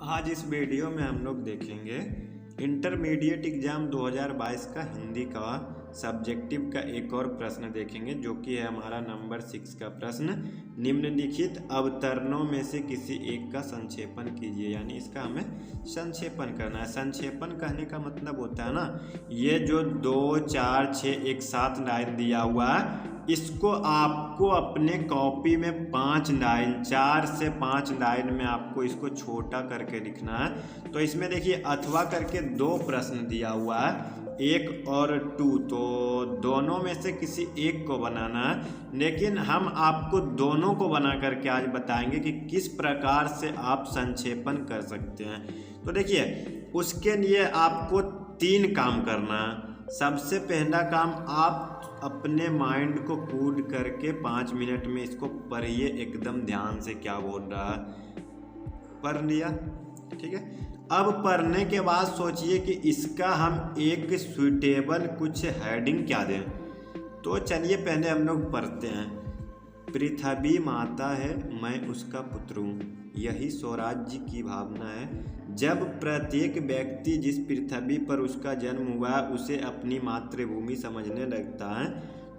आज इस वीडियो में हम लोग देखेंगे इंटरमीडिएट एग्जाम 2022 का हिंदी का सब्जेक्टिव का एक और प्रश्न देखेंगे, जो कि है हमारा नंबर 6 का प्रश्न। निम्नलिखित अवतरणों में से किसी एक का संक्षेपण कीजिए, यानी इसका हमें संक्षेपण करना है। संक्षेपण कहने का मतलब होता है ना, ये जो 2, 4, 6 एक साथ लाइन दिया हुआ है, इसको आपको अपने कॉपी में 5 लाइन, 4 से 5 लाइन में आपको इसको छोटा करके लिखना है। तो इसमें देखिए अथवा करके 2 प्रश्न दिया हुआ है, 1 और 2, तो दोनों में से किसी एक को बनाना है। लेकिन हम आपको दोनों को बना करके आज बताएंगे कि किस प्रकार से आप संक्षेपण कर सकते हैं। तो देखिए उसके लिए आपको 3 काम करना है। सबसे पहला काम, आप अपने माइंड को कूड करके 5 मिनट में इसको पढ़िए एकदम ध्यान से, क्या बोल रहा है। पढ़ लिया, ठीक है। अब पढ़ने के बाद सोचिए कि इसका हम एक सूटेबल कुछ हेडिंग क्या दें। तो चलिए पहले हम लोग पढ़ते हैं। पृथ्वी माता है, मैं उसका पुत्र हूँ, यही स्वराज्य की भावना है। जब प्रत्येक व्यक्ति जिस पृथ्वी पर उसका जन्म हुआ उसे अपनी मातृभूमि समझने लगता है,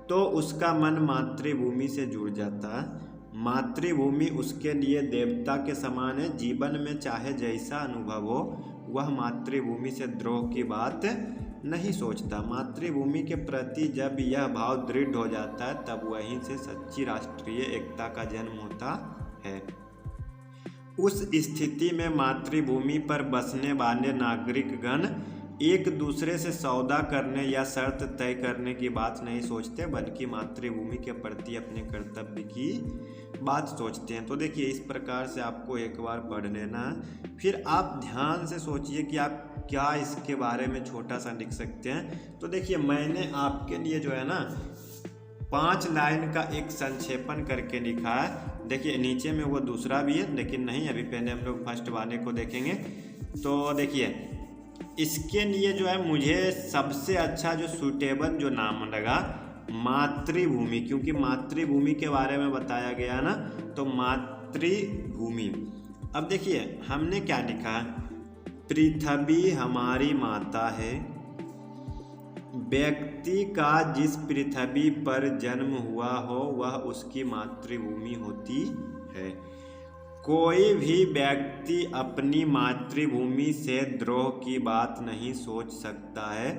तो उसका मन मातृभूमि से जुड़ जाता है। मातृभूमि उसके लिए देवता के समान है। जीवन में चाहे जैसा अनुभव हो, वह मातृभूमि से द्रोह की बात नहीं सोचता। मातृभूमि के प्रति जब यह भाव दृढ़ हो जाता है, तब वहीं से सच्ची राष्ट्रीय एकता का जन्म होता है। उस स्थिति में मातृभूमि पर बसने वाले नागरिकगण एक दूसरे से सौदा करने या शर्त तय करने की बात नहीं सोचते, बल्कि मातृभूमि के प्रति अपने कर्तव्य की बात सोचते हैं। तो देखिए इस प्रकार से आपको एक बार पढ़ लेना है, फिर आप ध्यान से सोचिए कि आप क्या इसके बारे में छोटा सा लिख सकते हैं। तो देखिए मैंने आपके लिए जो है ना 5 लाइन का एक संक्षेपण करके लिखा है। देखिए नीचे में वो दूसरा भी है, लेकिन नहीं, अभी पहले हम लोग फर्स्ट वाले को देखेंगे। तो देखिए इसके लिए जो है मुझे सबसे अच्छा जो सूटेबल जो नाम लगा, मातृभूमि, क्योंकि मातृभूमि के बारे में बताया गया ना, तो मातृभूमि। अब देखिए हमने क्या लिखा, पृथ्वी हमारी माता है। व्यक्ति का जिस पृथ्वी पर जन्म हुआ हो वह उसकी मातृभूमि होती है। कोई भी व्यक्ति अपनी मातृभूमि से द्रोह की बात नहीं सोच सकता है,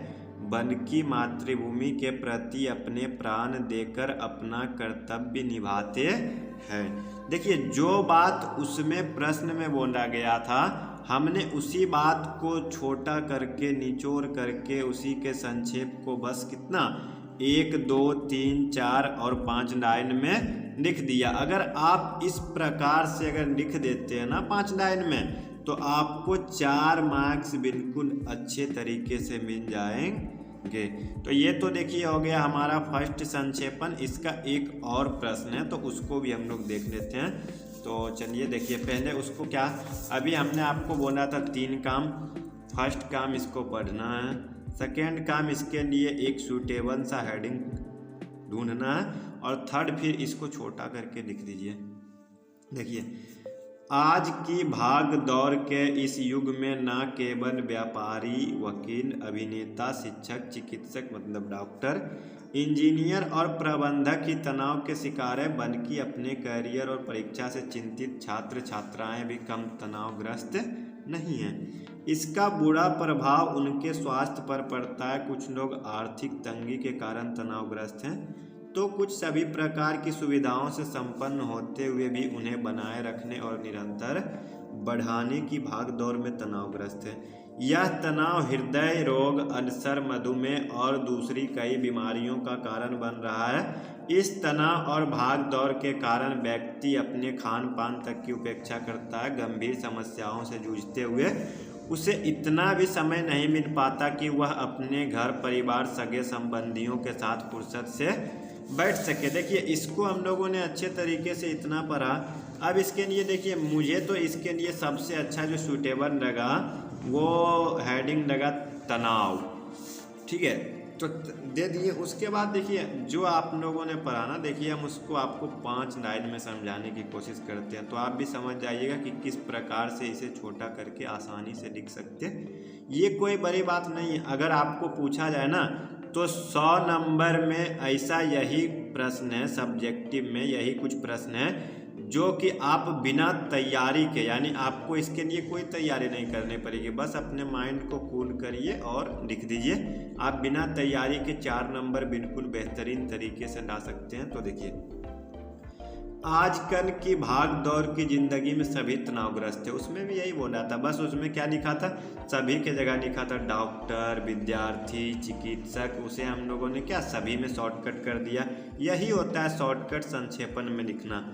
बल्कि मातृभूमि के प्रति अपने प्राण देकर अपना कर्तव्य निभाते हैं। देखिए जो बात उसमें प्रश्न में बोला गया था, हमने उसी बात को छोटा करके निचोड़ करके उसी के संक्षेप को बस कितना 1, 2, 3, 4 और 5 लाइन में लिख दिया। अगर आप इस प्रकार से अगर लिख देते हैं ना 5 लाइन में, तो आपको 4 मार्क्स बिल्कुल अच्छे तरीके से मिल जाएंगे। तो ये तो देखिए हो गया हमारा फर्स्ट संक्षेपण। इसका एक और प्रश्न है, तो उसको भी हम लोग देख लेते हैं। तो चलिए देखिए पहले उसको क्या, अभी हमने आपको बोला था 3 काम। फर्स्ट काम इसको पढ़ना है, सेकेंड काम इसके लिए एक सूटेबल सा हेडिंग ढूंढना है, और थर्ड फिर इसको छोटा करके लिख दीजिए। देखिए आज की भाग दौड़ के इस युग में न केवल व्यापारी, वकील, अभिनेता, शिक्षक, चिकित्सक मतलब डॉक्टर, इंजीनियर और प्रबंधक ही तनाव के शिकार है, बल्कि अपने करियर और परीक्षा से चिंतित छात्र छात्राएं भी कम तनावग्रस्त नहीं हैं। इसका बुरा प्रभाव उनके स्वास्थ्य पर पड़ता है। कुछ लोग आर्थिक तंगी के कारण तनावग्रस्त हैं, तो कुछ सभी प्रकार की सुविधाओं से संपन्न होते हुए भी उन्हें बनाए रखने और निरंतर बढ़ाने की भागदौड़ में तनावग्रस्त है। यह तनाव हृदय रोग, अल्सर, मधुमेह और दूसरी कई बीमारियों का कारण बन रहा है। इस तनाव और भागदौड़ के कारण व्यक्ति अपने खान पान तक की उपेक्षा करता है। गंभीर समस्याओं से जूझते हुए उसे इतना भी समय नहीं मिल पाता कि वह अपने घर परिवार, सगे संबंधियों के साथ फुर्सत से बैठ सके। देखिए इसको हम लोगों ने अच्छे तरीके से इतना पढ़ा। अब इसके लिए देखिए मुझे तो इसके लिए सबसे अच्छा जो सूटेबल लगा वो हेडिंग लगा तनाव, ठीक है। तो दे दिए। उसके बाद देखिए जो आप लोगों ने पढ़ा ना, देखिए हम उसको आपको 5 लाइन में समझाने की कोशिश करते हैं, तो आप भी समझ जाइएगा कि किस प्रकार से इसे छोटा करके आसानी से लिख सकते हैं। ये कोई बड़ी बात नहीं है। अगर आपको पूछा जाए ना तो 100 नंबर में ऐसा यही प्रश्न है, सब्जेक्टिव में यही कुछ प्रश्न है जो कि आप बिना तैयारी के, यानी आपको इसके लिए कोई तैयारी नहीं करनी पड़ेगी, बस अपने माइंड को कूल करिए और लिख दीजिए। आप बिना तैयारी के 4 नंबर बिल्कुल बेहतरीन तरीके से ला सकते हैं। तो देखिए, आजकल की भाग दौड़ की जिंदगी में सभी तनावग्रस्त थे, उसमें भी यही बोला था। बस उसमें क्या लिखा था, सभी के जगह लिखा था डॉक्टर, विद्यार्थी, चिकित्सक, उसे हम लोगों ने क्या सभी में शॉर्टकट कर दिया। यही होता है शॉर्टकट, संक्षेपण में लिखना।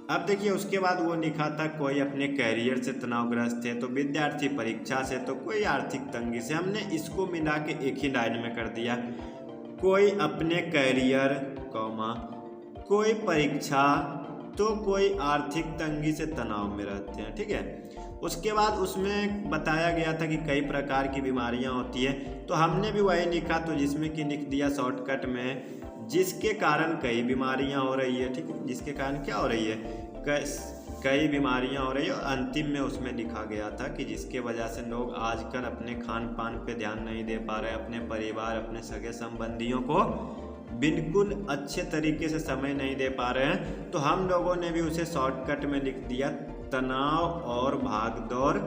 अब देखिए उसके बाद वो लिखा था कोई अपने कैरियर से तनावग्रस्त है, तो विद्यार्थी परीक्षा से, तो कोई आर्थिक तंगी से। हमने इसको मिला के एक ही लाइन में कर दिया, कोई अपने कैरियर कॉमा कोई परीक्षा, तो कोई आर्थिक तंगी से तनाव में रहते हैं। ठीक है, उसके बाद उसमें बताया गया था कि कई प्रकार की बीमारियां होती है, तो हमने भी वही लिखा, तो जिसमें कि लिख दिया शॉर्टकट में जिसके कारण कई बीमारियां हो रही है। ठीक है, जिसके कारण क्या हो रही है, कई बीमारियां हो रही है। और अंतिम में उसमें लिखा गया था कि जिसके वजह से लोग आजकल अपने खान पान पे ध्यान नहीं दे पा रहे, अपने परिवार, अपने सगे संबंधियों को बिल्कुल अच्छे तरीके से समय नहीं दे पा रहे हैं। तो हम लोगों ने भी उसे शॉर्टकट में लिख दिया, तनाव और भागदौड़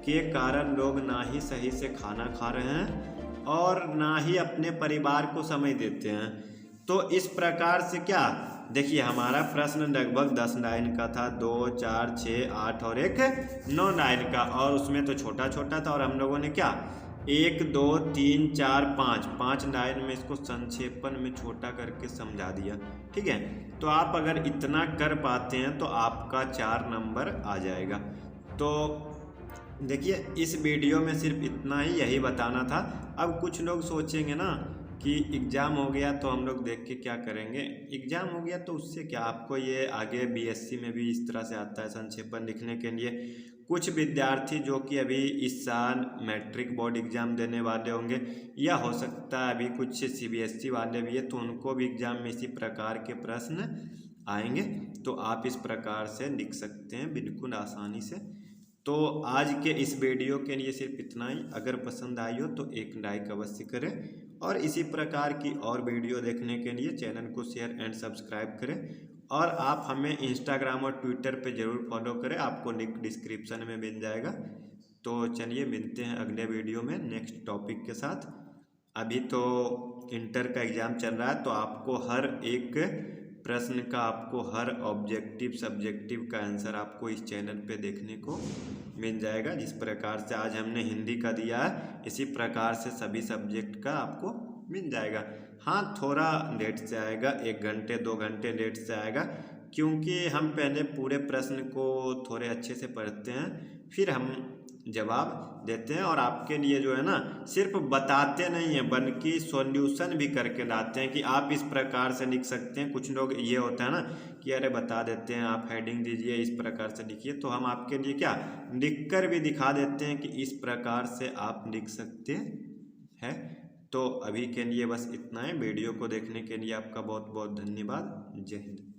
के कारण लोग ना ही सही से खाना खा रहे हैं और ना ही अपने परिवार को समय देते हैं। तो इस प्रकार से क्या, देखिए हमारा प्रश्न लगभग 10 लाइन का था, 2, 4, 6, 8 और 1 9 लाइन का, और उसमें तो छोटा छोटा था। और हम लोगों ने क्या 1, 2, 3, 4, 5 लाइन में इसको संक्षेपण में छोटा करके समझा दिया। ठीक है, तो आप अगर इतना कर पाते हैं तो आपका 4 नंबर आ जाएगा। तो देखिए इस वीडियो में सिर्फ इतना ही, यही बताना था। अब कुछ लोग सोचेंगे ना कि एग्ज़ाम हो गया तो हम लोग देख के क्या करेंगे, एग्ज़ाम हो गया तो उससे क्या, आपको ये आगे बीएससी में भी इस तरह से आता है संक्षेपण लिखने के लिए। कुछ विद्यार्थी जो कि अभी इस साल मैट्रिक बोर्ड एग्ज़ाम देने वाले होंगे, या हो सकता है अभी कुछ सीबीएसई वाले भी है, तो उनको भी एग्ज़ाम में इसी प्रकार के प्रश्न आएंगे। तो आप इस प्रकार से लिख सकते हैं बिल्कुल आसानी से। तो आज के इस वीडियो के लिए सिर्फ इतना ही। अगर पसंद आई हो तो एक लाइक अवश्य करें, और इसी प्रकार की और वीडियो देखने के लिए चैनल को शेयर एंड सब्सक्राइब करें। और आप हमें इंस्टाग्राम और ट्विटर पे ज़रूर फॉलो करें, आपको लिंक डिस्क्रिप्शन में मिल जाएगा। तो चलिए मिलते हैं अगले वीडियो में नेक्स्ट टॉपिक के साथ। अभी तो इंटर का एग्ज़ाम चल रहा है, तो आपको हर एक प्रश्न का, आपको हर ऑब्जेक्टिव सब्जेक्टिव का आंसर आपको इस चैनल पे देखने को मिल जाएगा। जिस प्रकार से आज हमने हिंदी का दिया है, इसी प्रकार से सभी सब्जेक्ट का आपको मिल जाएगा। हाँ, थोड़ा लेट से आएगा, 1 घंटे 2 घंटे लेट से आएगा, क्योंकि हम पहले पूरे प्रश्न को थोड़े अच्छे से पढ़ते हैं, फिर हम जवाब देते हैं। और आपके लिए जो है ना, सिर्फ बताते नहीं हैं बल्कि सॉल्यूशन भी करके लाते हैं कि आप इस प्रकार से लिख सकते हैं। कुछ लोग ये होता है ना कि अरे बता देते हैं, आप हेडिंग दीजिए, इस प्रकार से लिखिए, तो हम आपके लिए क्या लिख कर भी दिखा देते हैं कि इस प्रकार से आप लिख सकते हैं। तो अभी के लिए बस इतना है। वीडियो को देखने के लिए आपका बहुत बहुत धन्यवाद। जय हिंद।